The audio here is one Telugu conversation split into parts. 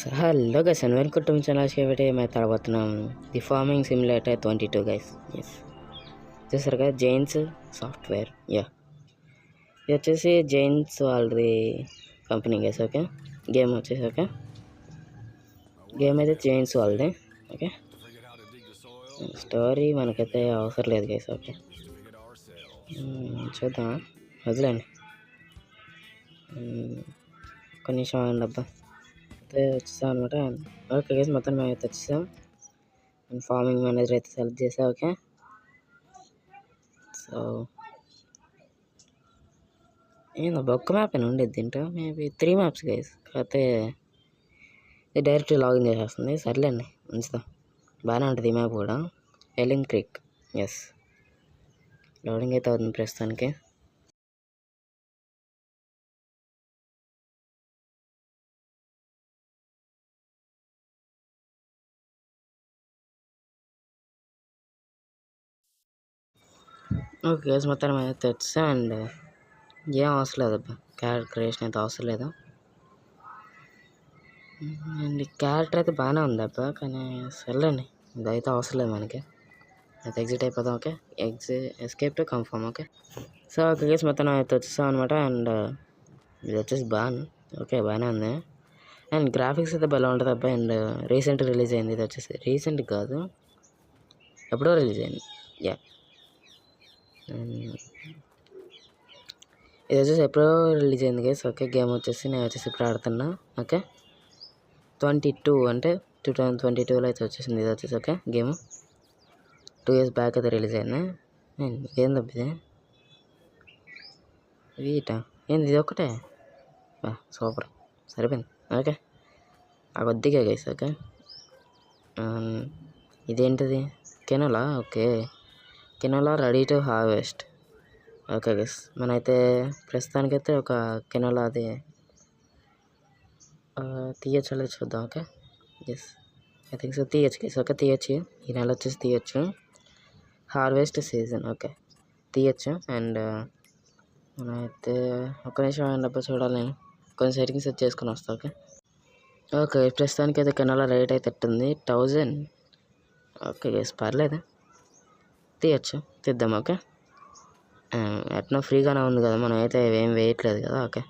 So hello guys and welcome to my channel. Today मैं తడబోతున్నాం the farming simulator 22 guys. Yes చూసారు కదా, జైన్స్ సాఫ్ట్వేర్. ఇది వచ్చేసి జైన్స్ వాళ్ళది కంపెనీ గైస్. ఓకే, గేమ్ వచ్చేసి ఓకే, గేమ్ అయితే జైన్స్ వాళ్ళది. ఓకే, స్టోరీ మనకైతే అవసరం లేదు గైస్. ఓకే, చూద్దాం, వదిలేండి. ఒక నిమిషం ఆగండి అబ్బా. అయితే వచ్చేసాం అనమాట. ఓకే గైస్, మొత్తం మేము అయితే వచ్చేసాం. ఫార్మింగ్ మేనేజర్ అయితే సెలెక్ట్ చేసా. ఓకే, సో ఏందబ్బా ఒక్క మ్యాప్ అయినా ఉండేది దీంట్లో, మేబీ 3 మ్యాప్స్ గైస్. కాకపోతే ఇది డైరెక్ట్ లాగిన్ చేసేస్తుంది. సర్లేండి, ఉంచుదాం, బాగానే ఉంటుంది ఈ మ్యాప్ కూడా. ఎలిన్ క్రిక్. ఎస్, లోడింగ్ అయితే అవుతుంది ప్రస్తుతానికి. ఓకే గైస్, మొత్తం అయితే వచ్చా. అండ్ ఏం అవసరం లేదు అబ్బా, క్యారెక్టర్ క్రియేషన్ అయితే అవసరం లేదు. అండ్ క్యారెక్టర్ అయితే బాగానే ఉంది అబ్బా, కానీ సర్లేండి, ఇదైతే అవసరం లేదు మనకి. అయితే ఎగ్జిట్ అయిపోదాం. Okay, escape to confirm. Okay, so okay guys, మొత్తం అయితే వచ్చేసాం అనమాట. అండ్ ఇది వచ్చేసి బాగుంది. ఓకే, బాగానే ఉంది. అండ్ గ్రాఫిక్స్ అయితే బాగా ఉంటుంది అబ్బా. అండ్ రీసెంట్ రిలీజ్ అయింది. ఇది వచ్చేసి రీసెంట్ కాదు, ఎప్పుడో రిలీజ్ అయింది. ఇది వచ్చేసి ఎప్పుడో రిలీజ్ అయింది గైస్. ఓకే, గేమ్ వచ్చేసి నేను వచ్చేసి ఇప్పుడు ఆడుతున్నా. ఓకే, 22 అంటే 2022లో అయితే వచ్చేసింది ఇది వచ్చేసి. ఓకే, గేమ్ 2 years బ్యాక్ అయితే రిలీజ్ అయింది. ఏం తప్పిది వీటా, ఏంది ఇది ఒకటే, సూపర్, సరిపోయింది. ఓకే, ఆ కొద్దిగా గైస్. ఓకే, ఇదేంటిది, canola. Okay, canola ready to harvest. Okay guys, మనైతే ప్రస్తుతానికైతే ఒక కెనోలా అది తీయచ్చు, అనేది చూద్దాం. Okay, yes, I think so, తీయచ్చు గైస్. ఓకే, తీయచ్చు, ఈ నెల వచ్చేసి తీయచ్చు. Harvest season. ఓకే, తీయచ్చు. అండ్ మనమైతే ఒక నిమిషం డబ్బా చూడాలి, నేను కొన్ని సెట్టింగ్స్ సెట్ చేసుకుని వస్తా. ఓకే, ఓకే, ప్రస్తుతానికి అయితే కెనోలా రేట్ అయితే ఎట్టుంది, 1000. ఓకే గైస్, పర్లేదు, తీయచ్చు, తీద్దాం. ఓకే, ఎట్నో ఫ్రీగానే ఉంది కదా, మనం అయితే ఏం వేయట్లేదు కదా. ఓకే,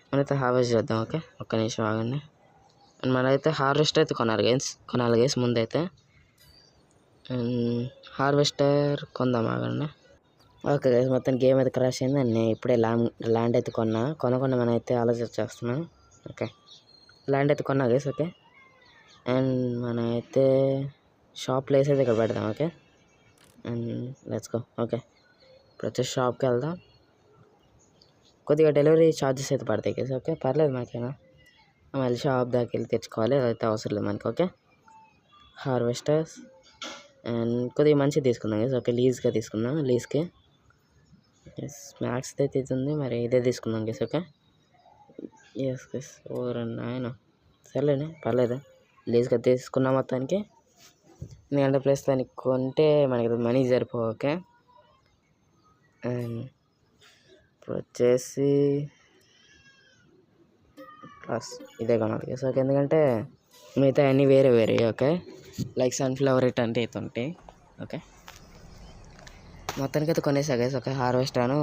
మనైతే హార్వెస్ట్ చేద్దాం. ఓకే, ఒక్క నిమిషం ఆగండి. అండ్ మనైతే హార్వెస్ట్ అయితే కొనాలి గైస్ ముందైతే. హార్వెస్టర్ కొందాం, ఆగండి. ఓకే గైస్, మొత్తం గేమ్ అయితే క్రాష్ అయింది. అండ్ నేను ఇప్పుడే ల్యాండ్ అయితే కొనకుండా మనం అయితే ఆలోచించేస్తున్నాం. ఓకే, ల్యాండ్ అయితే కొన్నా గైస్. ఓకే, అండ్ మనం అయితే షాప్ ప్లేస్ అయితే ఇక్కడ పెడదాం. Okay, and let's go. Okay, ఇప్పుడు వచ్చేసి షాప్కి వెళ్దాం. కొద్దిగా డెలివరీ ఛార్జెస్ అయితే పడతాయి కదా. ఓకే, పర్లేదు మనకేనా, మళ్ళీ షాప్ దాకా వెళ్ళి తెచ్చుకోవాలి, అదైతే అవసరం లేదు మనకి. ఓకే, హార్వెస్టర్స్ అండ్ కొద్దిగా మంచిగా తీసుకుందాం కదా. ఓకే, లీజ్గా తీసుకుందాం, లీజ్కి. ఎస్, మ్యాక్స్ అయితే ఇది మరి, ఇదే తీసుకుందాం గేస్. Okay, yes gas. ఆయన సర్లేనే, పర్లేదు, లీజ్గా తీసుకున్న మొత్తానికి. ఎందుకంటే ప్లస్ దానికి కొంటే మనకి మనీ సరిపోవు. ఓకే, అండ్ ఇప్పుడు వచ్చేసి ప్లస్ ఇదే కొనాలి గేస్. ఓకే, ఎందుకంటే మిగతా అన్నీ వేరే వేరే. ఓకే, లైక్ సన్ఫ్లవర్ ఇట్ అయితే ఉంటాయి. ఓకే, మొత్తానికి అయితే కొనేసా గైస్. ఓకే, హార్వెస్టాను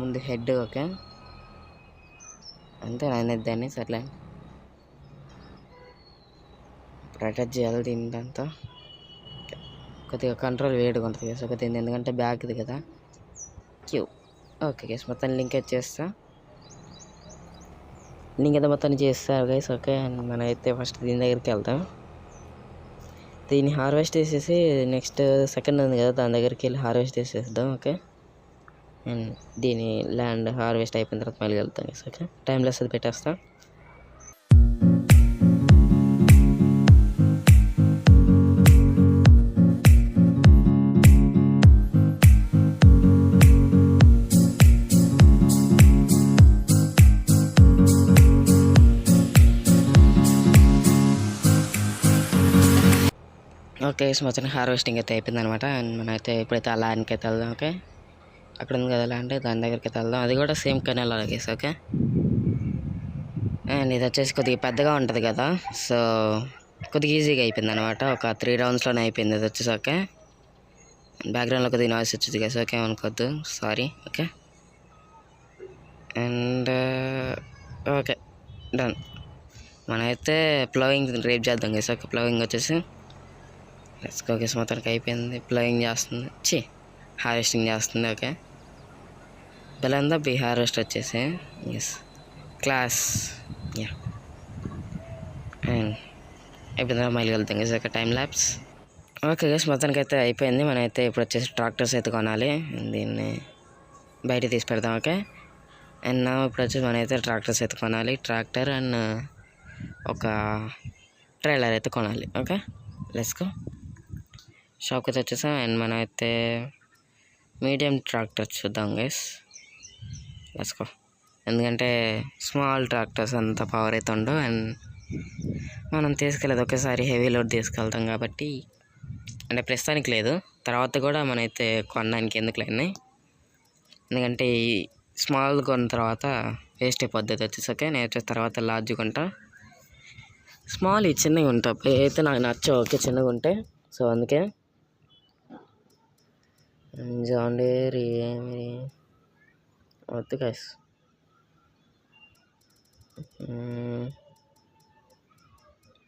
ముందు హెడ్. ఓకే, అంతే దాన్ని. సర్లే, ఇప్పుడు అటాచ్ చేయాలి దీనికంతా. కొద్దిగా కంట్రోల్ వేడిగా ఉంటుంది గైస్. ఓకే, దీన్ని ఎందుకంటే బ్యాక్ ఇది కదా, క్యూ. ఓకే గైస్, మొత్తం లింక్ అయితే చేస్తా, లింక్ అయితే మొత్తాన్ని చేస్తారు గైస్. ఓకే, అండ్ మనం అయితే ఫస్ట్ దీని దగ్గరికి వెళ్తాం. దీన్ని హార్వెస్ట్ చేసేసి నెక్స్ట్ సెకండ్ ఉంది కదా, దాని దగ్గరికి వెళ్ళి హార్వెస్ట్ చేసేద్దాం. ఓకే, అండ్ దీని ల్యాండ్ హార్వెస్ట్ అయిపోయిన తర్వాత మళ్ళీ వెళ్తాం. ఓకే, టైం లెస్ అది పెట్టేస్తా. ఓకే, మొత్తం హార్వెస్టింగ్ అయితే అయిపోయింది అనమాట. అండ్ మనం అయితే ఇప్పుడైతే ఆ ల్యాండ్కి అయితే వెళ్దాం. ఓకే, అక్కడ ఉంది కదా ల్యాండ్, దాని దగ్గరికి అయితే వెళ్దాం. అది కూడా సేమ్ కెనాల్ అలాగే. ఓకే, అండ్ ఇది వచ్చేసి కొద్దిగా పెద్దగా ఉంటుంది కదా, సో కొద్దిగా ఈజీగా అయిపోయింది అనమాట. ఒక 3 రౌండ్స్లోనే అయిపోయింది. అది వచ్చేసి ఓకే. బ్యాక్గ్రౌండ్లో కొద్దిగా నాయిస్ వచ్చింది కదా, ఓకే అనుకోవద్దు, sorry. Okay and okay done. మనమైతే ప్లవింగ్ రేపు చేద్దాం గైస్. ఓకే ప్లవింగ్ వచ్చేసి లెట్స్ గో గైస్. మొత్తానికి అయిపోయింది. ప్లవింగ్ చేస్తుంది, హార్వెస్టింగ్ చేస్తుంది. ఓకే బెలందా బి హార్వెస్ట్ వచ్చేసి ఎస్ క్లాస్ యా. అండ్ అయిపోయిందా మళ్ళీ వెళ్తాం guys. Okay time lapse. Okay guys మొత్తానికి అయితే అయిపోయింది. మనమైతే ఇప్పుడు వచ్చేసి ట్రాక్టర్స్ అయితే కొనాలి, దీన్ని బయట తీసి పెడతాం. ఓకే అండ్ నా ఇప్పుడు వచ్చేసి మనమైతే ట్రాక్టర్స్ అయితే కొనాలి, ట్రాక్టర్ అండ్ ఒక ట్రైలర్ అయితే కొనాలి. Okay let's go. షాప్కి అయితే వచ్చేసాం. అండ్ మనం అయితే మీడియం ట్రాక్టర్ చూద్దాం గైస్. Let's go. ఎందుకంటే స్మాల్ ట్రాక్టర్స్ అంత పవర్ అయితే ఉండవు, అండ్ మనం తీసుకెళ్ళేది ఒకేసారి హెవీ లోడ్ తీసుకెళ్తాం కాబట్టి, అంటే ప్రస్తుతానికి లేదు, తర్వాత కూడా మనమైతే కొనడానికి ఎందుకు లేని, ఎందుకంటే ఈ స్మాల్ కొన్న తర్వాత వేస్ట్ అయిపోద్ది వచ్చేసి. ఓకే నేను వచ్చేసి తర్వాత లార్జ్ కొంటా. స్మాల్ ఈ చిన్నవి ఉంటాయి అయితే నాకు నచ్చవు. ఓకే చిన్నగా ఉంటే, సో అందుకే జాన్ డీర్ ఏమి వద్దు గైస్.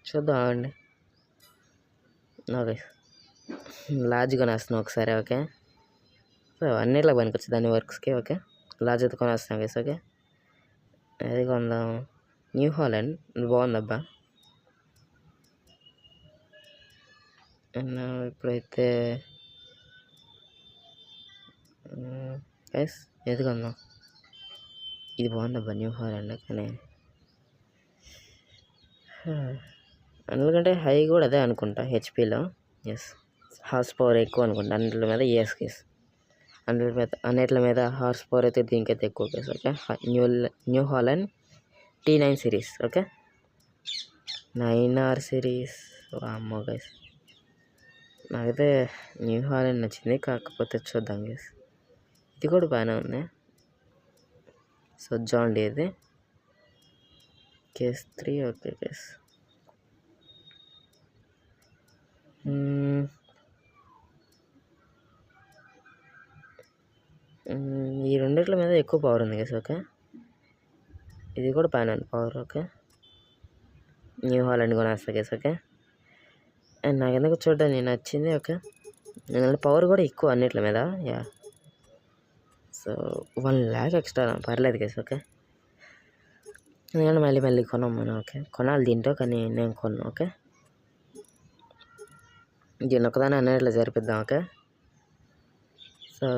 చూద్దాం అండి. ఓకే లార్జ్ కొనేస్తున్నాం ఒకసారి. ఓకే సో అన్నిట్లో పనికొచ్చు దాని వర్క్స్కి. ఓకే లార్జ్ అయితే కొనేస్తున్నాం గైస్. ఓకే అది కొందాం. న్యూ హాలండ్ బాగుందబ్బా. ఇప్పుడైతే గైస్ ఏది కొందాం? ఇది బాగుందబ్బా న్యూ హాలండ్. కానీ అందుకంటే హై కూడా అదే అనుకుంటా హెచ్పిలో. ఎస్ హార్స్ పవర్ ఎక్కువ అనుకుంటా అన్నిటి మీద. ఎస్ కేస్ అన్నిటి మీద హార్స్ పవర్ అయితే దీనికైతే ఎక్కువ Case. Okay New Holland T9 series. Okay 9R series. అమ్మో గైస్ నాకైతే న్యూ హాలండ్ నచ్చింది, కాకపోతే చూద్దాం గైస్. ఇది కూడా బాగానే ఉంది. సో జాన్ డీర్ది కేస్ 3. ఓకే కేస్ ఈ రెండిట్ల మీద ఎక్కువ పవర్ ఉంది గైస్. ఓకే ఇది కూడా బాగానే ఉంది పవర్. ఓకే న్యూ హాలండ్ కొనేస్తా గైస్. ఓకే అండ్ నాకు ఎందుకు చూడడానికి నచ్చింది. ఓకే ఎందుకంటే పవర్ కూడా ఎక్కువ అన్నిట్ల మీద. యా సో 1 lakh ఎక్స్ట్రా పర్లేదు గైస్. ఓకే ఎందుకంటే మళ్ళీ కొన్నాం మనం. ఓకే కొనాలి దీంట్లో, కానీ నేను కొన్నాను. ఓకే దీన్ని ఒకదాన్ని అన్నిట్లో జరిపిద్దాం. ఓకే సో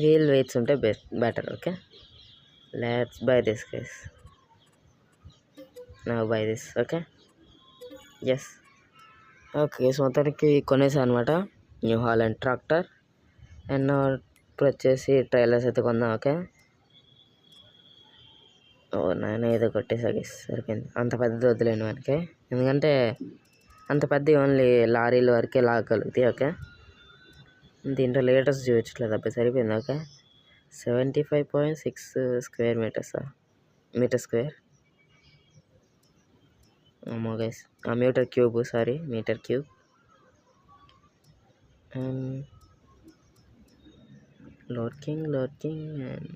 వీల్ వెయిట్స్ ఉంటే better. Okay let's buy this guys. నా buy this. Okay yes okay so మొత్తానికి కొనేసాను అనమాట న్యూ హాలండ్ ట్రాక్టర్. అండ్ ఇప్పుడు వచ్చేసి ట్రైలర్స్ అయితే కొందాం. ఓకే ఓ నాయన ఏదో కొట్టేసా గైస్, సరిపోయింది. అంత పెద్దది వద్దులేను మనకి, ఎందుకంటే అంత పెద్ద ఓన్లీ లారీల వరకే లాగలుగుతాయి. ఓకే దీంట్లో లీటర్స్ చూపించట్లేదు అబ్బాయి, సరిపోయింది. Okay 75.6 square metre square. అమ్మో guys metre cube, sorry metre cube. Load king and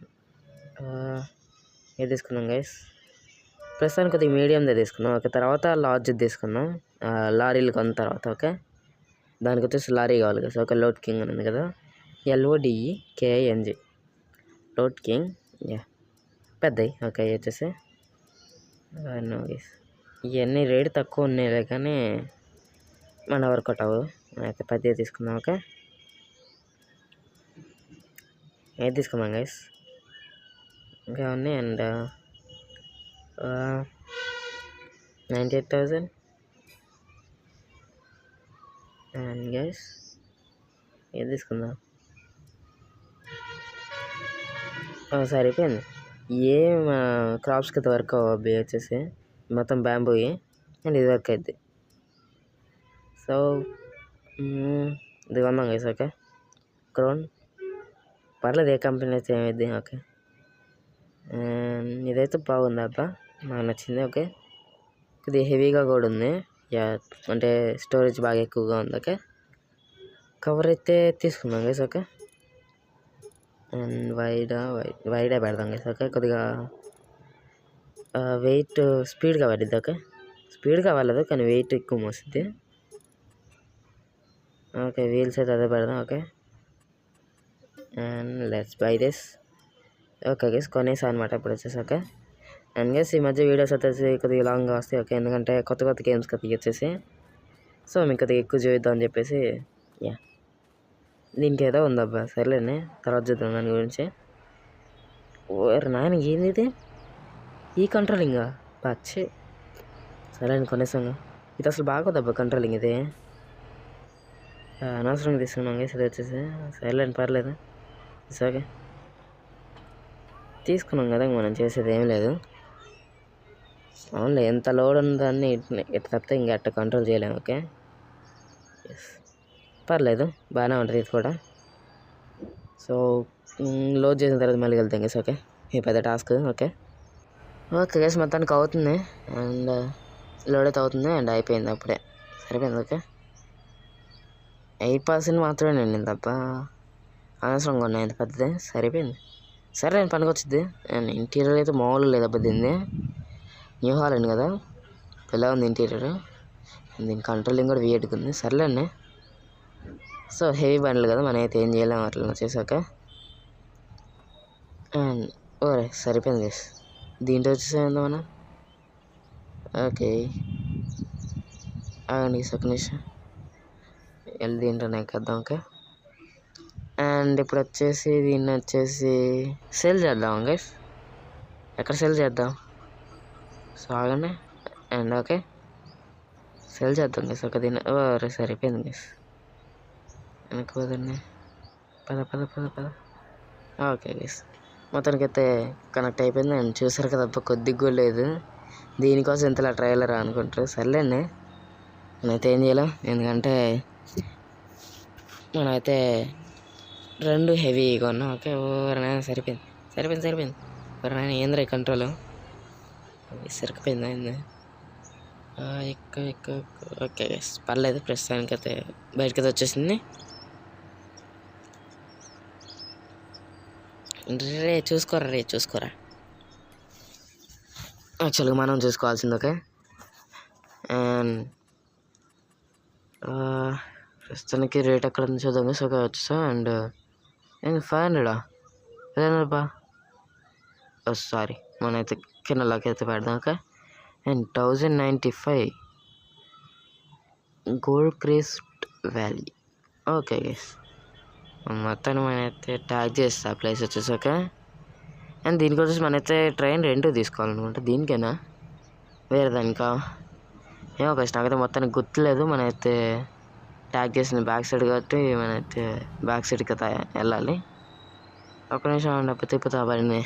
ఏది తీసుకున్నాం గైస్? ప్రస్తుతానికి కొద్దిగా మీడియందే తీసుకున్నాం. ఓకే తర్వాత లార్జ్ తీసుకున్నాం లారీలు కొన్న తర్వాత. ఓకే దానికి వచ్చేసి లారీ కావాలి కదా. ఓకే లోడ్ కింగ్ అని ఉంది కదా, LODEKING లోడ్ కింగ్. యా పెద్దవి. ఓకే వచ్చేసి ఇవన్నీ రేటు తక్కువ ఉన్నాయి కానీ మన వర్కౌట్ అవ్వదు. అయితే పెద్దవి తీసుకుందాం. ఓకే ఏది తీసుకుందాం గైస్? ఇంకా ఉన్నాయి. అండ్ 98,000. అండ్ గైస్ ఏది తీసుకుందాం? సరిపోయింది. ఏం క్రాప్స్కి అయితే వర్క్ అవ్వబోయి వచ్చేసి మొత్తం బ్యాంబూయి, అండ్ ఇది వర్క్ అవుద్ది. సో ఇది కొందాం గైస్. ఓకే క్రోన్ పర్లేదు, ఏ కంపెనీ అయితే ఏమైద్ది. ఓకే ఇదైతే బాగుంది అబ్బా. నాకు నచ్చింది. ఓకే, కొద్దిగా హెవీగా కూడా ఉంది. యా, అంటే స్టోరేజ్ బాగా ఎక్కువగా ఉంది. ఓకే, కవర్ అయితే తీసుకుందాం గైస్. ఓకే, అండ్ వైడే పెడదాం గైస్. ఓకే, కొద్దిగా వెయిట్ స్పీడ్గా పడిద్ది. ఓకే, స్పీడ్గా అవ్వలేదు కానీ వెయిట్ ఎక్కువ మోస్తుంది. ఓకే, వీల్స్ అయితే అదే పెడదాం. Okay, and let's buy this. Okay guys, కొనేసా అనమాట ఇప్పుడు వచ్చేసి. ఓకే, అండ్ గైస్ ఈ మధ్య వీడియోస్ వచ్చేసి కొద్దిగా లాంగ్గా వస్తాయి. ఓకే, ఎందుకంటే కొత్త కొత్త గేమ్స్ కొద్దిగా వచ్చేసి, సో మీకు కొద్దిగా ఎక్కువ చూద్దాం అని చెప్పేసి. యా, దీనికి ఏదో ఉందబ్బా, సర్లేండి తర్వాత చూద్దాం దాని గురించి. ఓరు నాయన, ఏంది ఇది? ఈ కంట్రోలింగా పచ్చి. సరే అండి, కొనేసాను. ఇది అసలు బాగోదబ్బా కంట్రోలింగ్ ఇది. అనవసరంగా తీసుకున్నాం గైస్ ఇది వచ్చేసి. సర్లేండి, పర్లేదు. ఇట్స్ ఓకే, తీసుకున్నాం కదా మనం చేసేది ఏం లేదు. అవునులే, ఎంత లోడ్ ఉందాన్ని ఇట్లా తప్పితే ఇంకా అట్ట కంట్రోల్ చేయలేము. ఓకే, ఎస్, పర్లేదు, బాగానే ఉంటుంది ఇది కూడా. సో లోడ్ చేసిన తర్వాత మళ్ళీ వెళ్తాం గైస్. ఓకే, ఈ పెద్ద టాస్క్. ఓకే ఓకే గైస్, మొత్తానికి అవుతుంది అండ్ లోడ్ అయితే అవుతుంది అండ్ అయిపోయింది అప్పుడే. సరిపోయింది. ఓకే, 8% మాత్రమే నిండింది తప్ప అనవసరంగా ఉన్నాయి ఇంత పెద్దది. సరిపోయింది. సరే నేను పనికొచ్చింది. అండ్ ఇంటీరియర్ అయితే మామూలుగా లేదబ్బా దీన్ని. న్యూ హాలండ్ కదా, ఎలా ఉంది ఇంటీరియర్. దీని కంట్రోలింగ్ కూడా వియర్డ్గా ఉంది. సర్లేండి, సో హెవీ బండ్లు కదా, మనం అయితే ఏం చేయలేము అట్లా చేసాక. అండ్ ఓరే సరిపోయింది గైస్, దీంట్లో వచ్చేసేందా మనం. ఓకే, అండి సెకండ్ నిమిషం వెళ్ళి దీంట్లో ఎక్కేద్దాం. ఓకే, అండ్ ఇప్పుడు వచ్చేసి దీన్ని వచ్చేసి సేల్ చేద్దాం గైస్. ఎక్కడ సేల్ చేద్దాం? సో ఆగండి. అండ్ ఓకే, సేల్ చేద్దాం గైస్. ఒక దీన్ని సరిపోయింది గైస్. వెనక్కి పోదండి, పద పద పద పద. ఓకే గైస్, మొత్తానికి అయితే కనెక్ట్ అయిపోయింది. అండ్ చూసారు కదా, కొద్దిగా కూడా లేదు. దీనికోసం ఇంతలా ట్రైలర్ అనుకుంటారు. సర్లేండి, నేనైతే ఏం చేయలేం, ఎందుకంటే మనమైతే రెండు హెవీగా ఉన్నాం. ఓకే, ఓవరైనా సరిపోయింది సరిపోయింది సరిపోయింది. ఎవరైనా ఏంద్రా కంట్రోల్ సరిపోయింది అయింది. ఎక్కువ ఎక్కువ. ఓకే గైస్, పర్లేదు, ప్రస్తుతానికి అయితే బయటకైతే వచ్చేసింది. రే చూసుకోరా. యాక్చువల్గా మనం చూసుకోవాల్సింది. ఓకే, అండ్ ప్రస్తుతానికి రేట్ ఎక్కడ ఉంది చూద్దాం. సో వచ్చేసా. అండ్ 500 అదేనబ్బా, సారీ, మనమైతే కిందలోకి అయితే పెడదాం. Okay, and 1095 gold crest valley. Okay guys, మొత్తాన్ని మనమైతే ట్యాగ్ చేస్తా ప్లేస్ వచ్చేసి. ఓకే, అండ్ దీనికి వచ్చేసి మనైతే ట్రైన్ రెంట్ తీసుకోవాలనుకుంటా. దీనికైనా వేరే దానికా ఏమో గైస్, నాకైతే మొత్తానికి గుర్తులేదు. మనమైతే ట్యాగ్ చేసింది బ్యాక్ సైడ్ కాబట్టి మనమైతే బ్యాక్ సైడ్కి అయితే వెళ్ళాలి. ఒక నిమిషం ఉండకపోతే తిప్పుతా బండి.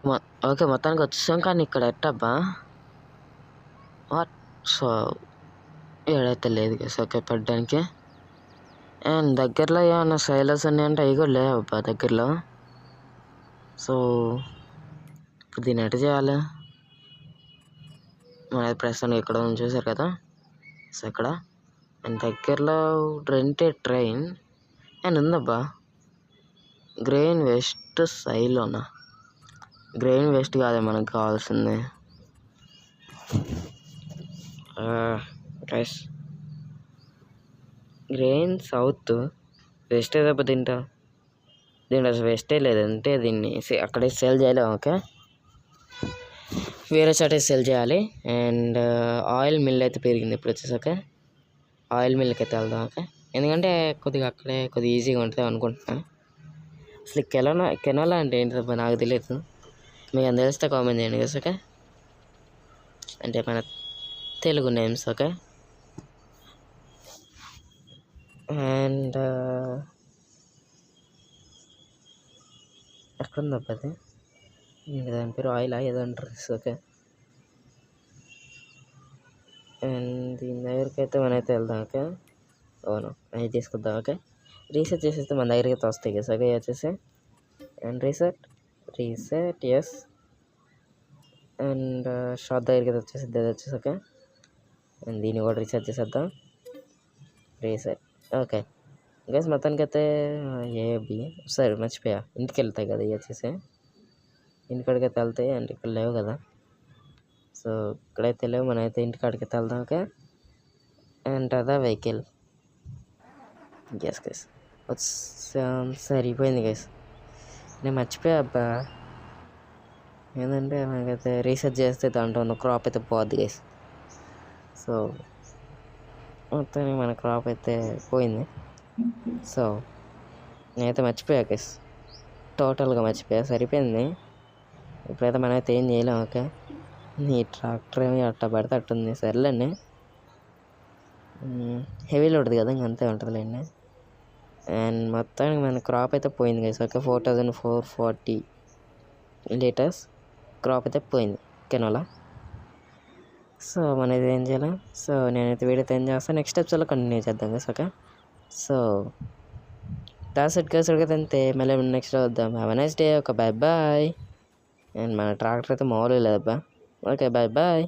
ఓకే, మొత్తానికి వచ్చేసాం. కానీ ఇక్కడ ఎట్టబ్బా వాట్? సో ఏడైతే లేదు గైస్. ఓకే, పెట్టడానికి. అండ్ దగ్గరలో ఏమన్నా సైలర్స్ ఉన్నాయంటే అవి కూడా లేవు అబ్బా దగ్గరలో. సో ఇప్పుడు దీన్ని ఎట్ట చేయాలి? మన ప్రస్తుతానికి ఇక్కడ చూసారు కదా. సో ఇక్కడ అండ్ దగ్గరలో రెంటెడ్ ట్రైన్ అండ్ ఉందబ్బా. గ్రెయిన్ వేస్ట్ సైలోనా? గ్రెయిన్ వేస్ట్ కాదే మనకు కావాల్సింది. గైస్ గ్రెయిన్ సౌత్ వేస్టే దెబ్బ దీంట్లో అసలు వేస్టే లేదంటే దీన్ని అక్కడే సేల్ చేయలేము. ఓకే, వేరే చోట సేల్ చేయాలి. అండ్ ఆయిల్ మిల్ అయితే పెరిగింది ఇప్పుడు వచ్చేసాక. ఆయిల్ మిల్కి అయితే వెళ్దాం. ఓకే, ఎందుకంటే కొద్దిగా అక్కడే కొద్దిగా ఈజీగా ఉంటుంది అనుకుంటున్నా. అసలు కెనోలా అంటే ఏంటి నాకు తెలియదు. మీకు అని తెలిస్తే కామెంట్ చేయండి కదా. ఓకే, అంటే మన తెలుగు నేమ్స్. ఓకే, అండ్ ఎక్కడుందబ్బా అది? దాని పేరు ఆయిల్ ఏదో అంటారు. ఓకే, అండ్ దీని దగ్గరికి అయితే మనమైతే వెళ్దాం. ఓకే, అవును అవి తీసుకొద్దాం. ఓకే, రీసెట్ చేసేస్తే మన దగ్గరికి అయితే వస్తాయి కదా. ఓకే, వచ్చేసి అండ్ రీసెట్ ఎస్. అండ్ షాప్ దగ్గరికి అయితే వచ్చేసిద్ది అది వచ్చేసి. ఓకే, అండ్ దీన్ని కూడా రీసెట్ చేసేద్దాం. రీసెట్. ఓకే గైస్, మొత్తానికి అయితే ఏబి సరే మర్చిపోయా. ఇంటికి వెళ్తాయి కదా ఇవి వచ్చేసి. ఇంటికాడికి అయితే వెళ్తాయి. అండ్ ఇక్కడ లేవు కదా. సో ఇక్కడైతే లేవు, మనం అయితే ఇంటికాడికి అయితే వెళ్దాం. ఓకే, అండ్ అదా వెహికల్. గైస్ వచ్చాం. సరిపోయింది గైస్. నేను మర్చిపోయా అబ్బా. ఏంటంటే మనకైతే రీసెర్చ్ చేస్తే దాంట్లో ఉన్న క్రాప్ అయితే పోద్ది గైస్. సో మొత్తానికి మన క్రాప్ అయితే పోయింది. సో నేనైతే మర్చిపోయా గైస్, టోటల్గా మర్చిపోయా. సరిపోయింది. ఇప్పుడైతే మనమైతే ఏం చేయలేం. ఓకే, నీ ట్రాక్టర్ ఏమి అట్ట పడితే అట్టుంది. సర్లేండి, హెవీ లోడ్ది కదా, ఇంకంతే ఉంటుందిలేండి. అండ్ మొత్తానికి మన క్రాప్ అయితే పోయింది గైస్. ఓకే, 4440 లీటర్స్ క్రాప్ అయితే పోయింది కెనోలా. సో మనది ఏం చేయాలి? సో నేనైతే వీడియోతో ఏం చేస్తాను, నెక్స్ట్ స్టెప్స్లో కంటిన్యూ చేద్దాం guys. Okay, so that's it guys. అంతే, మళ్ళీ నెక్స్ట్ వద్దాం. Have a nice day. ఒక బాయ్ బాయ్. అండ్ మన ట్రాక్టర్ అయితే మామూలుగా లేదబ్బా. Okay, bye bye.